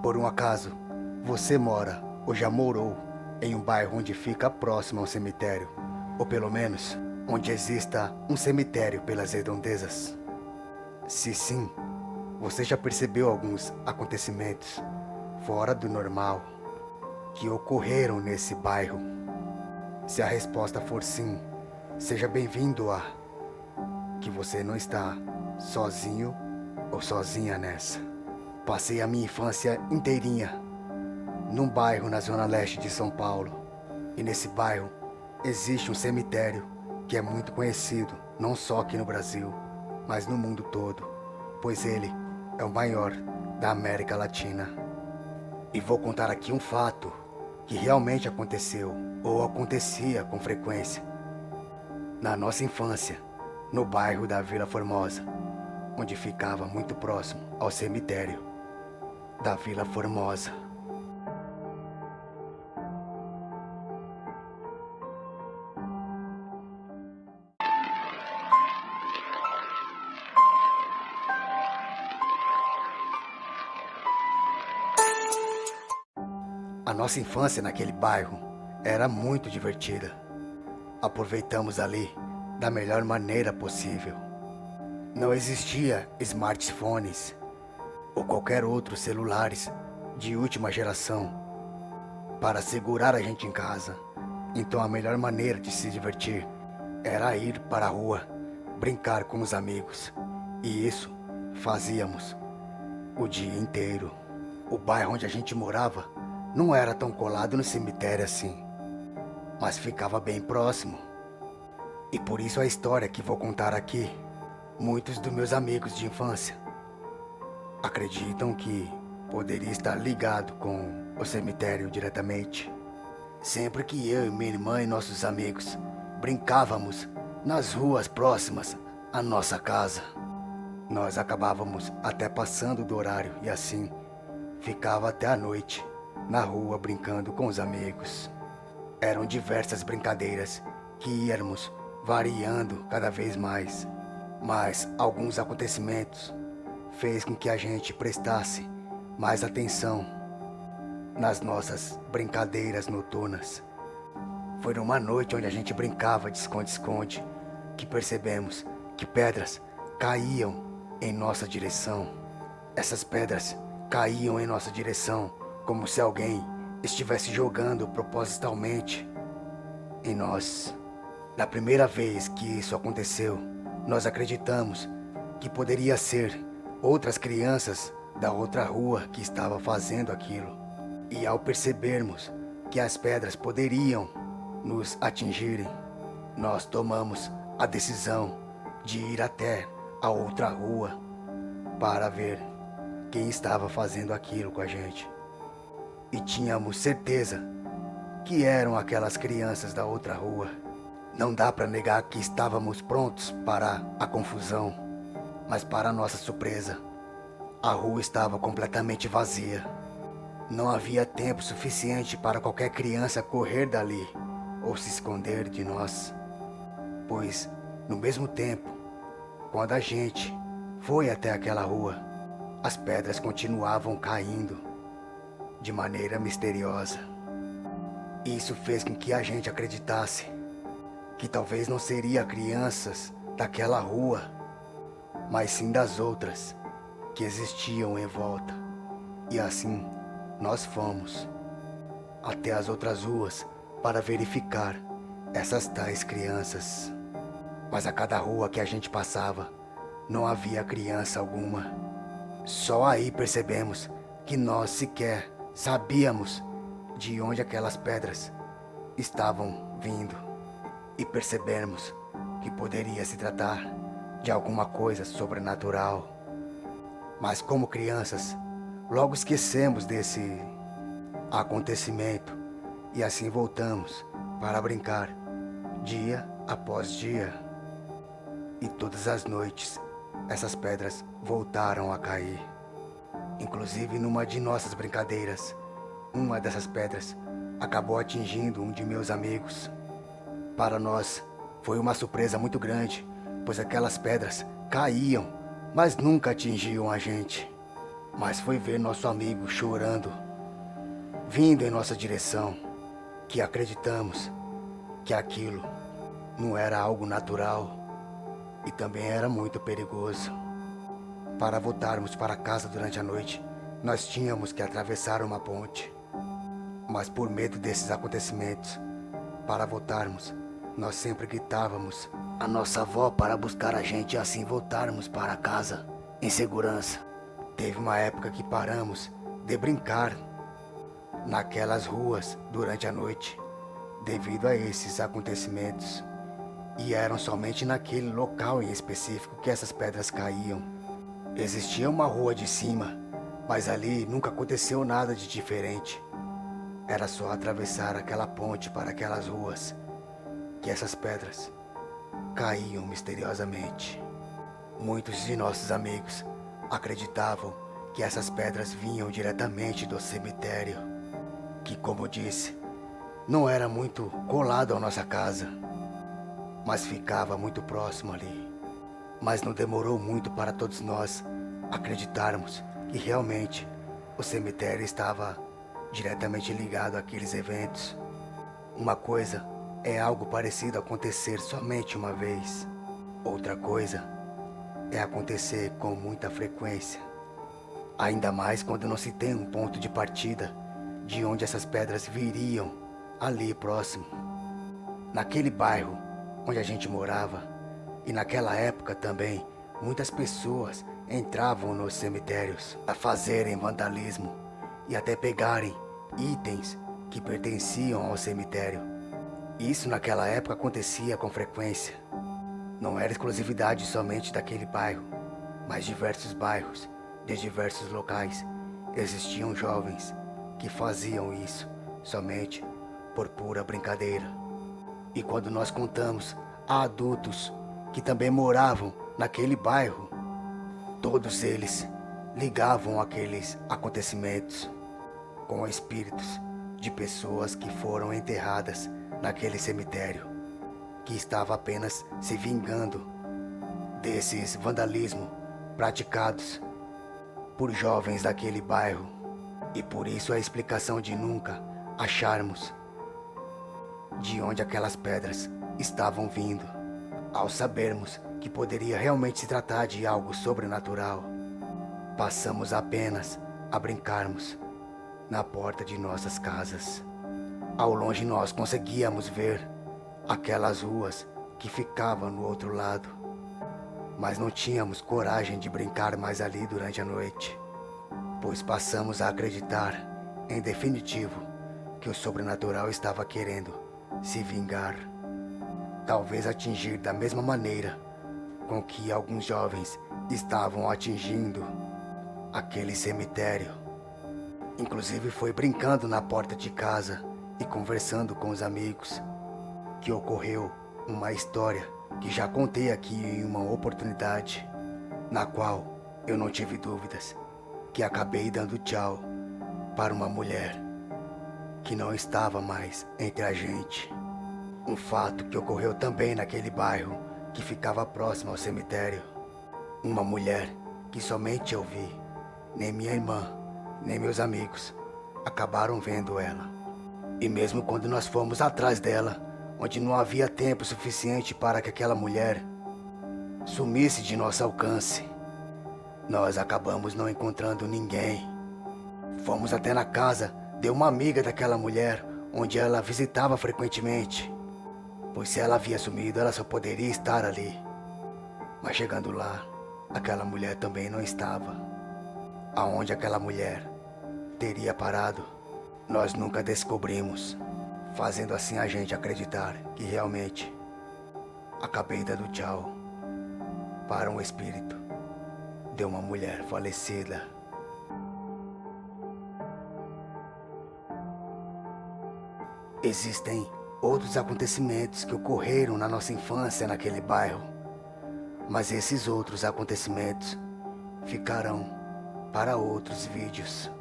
Por um acaso, você mora ou já morou em um bairro onde fica próximo a um cemitério? Ou pelo menos, onde exista um cemitério pelas redondezas? Se sim, você já percebeu alguns acontecimentos fora do normal que ocorreram nesse bairro? Se a resposta for sim, seja bem-vindo a que você não está sozinho ou sozinha nessa. Passei a minha infância inteirinha num bairro na zona leste de São Paulo. E nesse bairro existe um cemitério que é muito conhecido, não só aqui no Brasil, mas no mundo todo, pois ele é o maior da América Latina. E vou contar aqui um fato que realmente aconteceu ou acontecia com frequência na nossa infância, no bairro da Vila Formosa, onde ficava muito próximo ao cemitério da Vila Formosa. A nossa infância naquele bairro era muito divertida. Aproveitamos ali da melhor maneira possível. Não existia smartphones ou qualquer outros celulares de última geração para segurar a gente em casa. Então a melhor maneira de se divertir era ir para a rua, brincar com os amigos. E isso fazíamos o dia inteiro. O bairro onde a gente morava não era tão colado no cemitério assim, mas ficava bem próximo. E por isso a história que vou contar aqui, muitos dos meus amigos de infância acreditam que poderia estar ligado com o cemitério diretamente. Sempre que eu e minha irmã e nossos amigos brincávamos nas ruas próximas à nossa casa, nós acabávamos até passando do horário e assim ficava até a noite na rua brincando com os amigos. Eram diversas brincadeiras que íamos variando cada vez mais, mas alguns acontecimentos fez com que a gente prestasse mais atenção nas nossas brincadeiras noturnas. Foi numa noite onde a gente brincava de esconde-esconde que percebemos que pedras caíam em nossa direção. Essas pedras caíam em nossa direção como se alguém estivesse jogando propositalmente em nós. Na primeira vez que isso aconteceu, nós acreditamos que poderia ser outras crianças da outra rua que estavam fazendo aquilo. E ao percebermos que as pedras poderiam nos atingirem, nós tomamos a decisão de ir até a outra rua para ver quem estava fazendo aquilo com a gente. E tínhamos certeza que eram aquelas crianças da outra rua. Não dá para negar que estávamos prontos para a confusão, mas para nossa surpresa, a rua estava completamente vazia. Não havia tempo suficiente para qualquer criança correr dali ou se esconder de nós, pois no mesmo tempo, quando a gente foi até aquela rua, as pedras continuavam caindo de maneira misteriosa. Isso fez com que a gente acreditasse que talvez não seria crianças daquela rua, mas sim das outras que existiam em volta. E assim, nós fomos até as outras ruas para verificar essas tais crianças. Mas a cada rua que a gente passava, não havia criança alguma. Só aí percebemos que nós sequer sabíamos de onde aquelas pedras estavam vindo. E percebemos que poderia se tratar de alguma coisa sobrenatural. Mas como crianças, logo esquecemos desse acontecimento e assim voltamos para brincar dia após dia. E todas as noites essas pedras voltaram a cair. Inclusive numa de nossas brincadeiras, uma dessas pedras acabou atingindo um de meus amigos. Para nós foi uma surpresa muito grande, pois aquelas pedras caíam, mas nunca atingiam a gente. Mas foi ver nosso amigo chorando, vindo em nossa direção, que acreditamos que aquilo não era algo natural e também era muito perigoso. Para voltarmos para casa durante a noite, nós tínhamos que atravessar uma ponte. Mas por medo desses acontecimentos, para voltarmos, nós sempre gritávamos a nossa avó para buscar a gente e assim voltarmos para casa em segurança. Teve uma época que paramos de brincar naquelas ruas durante a noite, devido a esses acontecimentos. E eram somente naquele local em específico que essas pedras caíam. Existia uma rua de cima, mas ali nunca aconteceu nada de diferente. Era só atravessar aquela ponte para aquelas ruas que essas pedras caíam misteriosamente. Muitos de nossos amigos acreditavam que essas pedras vinham diretamente do cemitério, que, como disse, não era muito colado à nossa casa, mas ficava muito próximo ali. Mas não demorou muito para todos nós acreditarmos que realmente o cemitério estava diretamente ligado àqueles eventos. Uma coisa é algo parecido acontecer somente uma vez. Outra coisa é acontecer com muita frequência. Ainda mais quando não se tem um ponto de partida de onde essas pedras viriam ali próximo. Naquele bairro onde a gente morava e naquela época também, muitas pessoas entravam nos cemitérios a fazerem vandalismo e até pegarem itens que pertenciam ao cemitério. Isso naquela época acontecia com frequência. Não era exclusividade somente daquele bairro, mas diversos bairros, de diversos locais, existiam jovens que faziam isso somente por pura brincadeira. E quando nós contamos a adultos que também moravam naquele bairro, todos eles ligavam aqueles acontecimentos com espíritos de pessoas que foram enterradas naquele cemitério, que estava apenas se vingando desses vandalismos praticados por jovens daquele bairro. E por isso a explicação de nunca acharmos de onde aquelas pedras estavam vindo, ao sabermos que poderia realmente se tratar de algo sobrenatural. Passamos apenas a brincarmos na porta de nossas casas. Ao longe nós conseguíamos ver aquelas ruas que ficavam no outro lado, mas não tínhamos coragem de brincar mais ali durante a noite, pois passamos a acreditar, em definitivo, que o sobrenatural estava querendo se vingar. Talvez atingir da mesma maneira com que alguns jovens estavam atingindo aquele cemitério. Inclusive foi brincando na porta de casa e conversando com os amigos que ocorreu uma história que já contei aqui em uma oportunidade, na qual eu não tive dúvidas que acabei dando tchau para uma mulher que não estava mais entre a gente. Um fato que ocorreu também naquele bairro que ficava próximo ao cemitério. Uma mulher que somente eu vi, nem minha irmã, nem meus amigos acabaram vendo ela. E mesmo quando nós fomos atrás dela, onde não havia tempo suficiente para que aquela mulher sumisse de nosso alcance, nós acabamos não encontrando ninguém. Fomos até na casa de uma amiga daquela mulher, onde ela visitava frequentemente, pois se ela havia sumido, ela só poderia estar ali. Mas chegando lá, aquela mulher também não estava. Aonde aquela mulher teria parado, nós nunca descobrimos, fazendo assim a gente acreditar que realmente acabei dando tchau para um espírito de uma mulher falecida. Existem outros acontecimentos que ocorreram na nossa infância naquele bairro, mas esses outros acontecimentos ficarão para outros vídeos.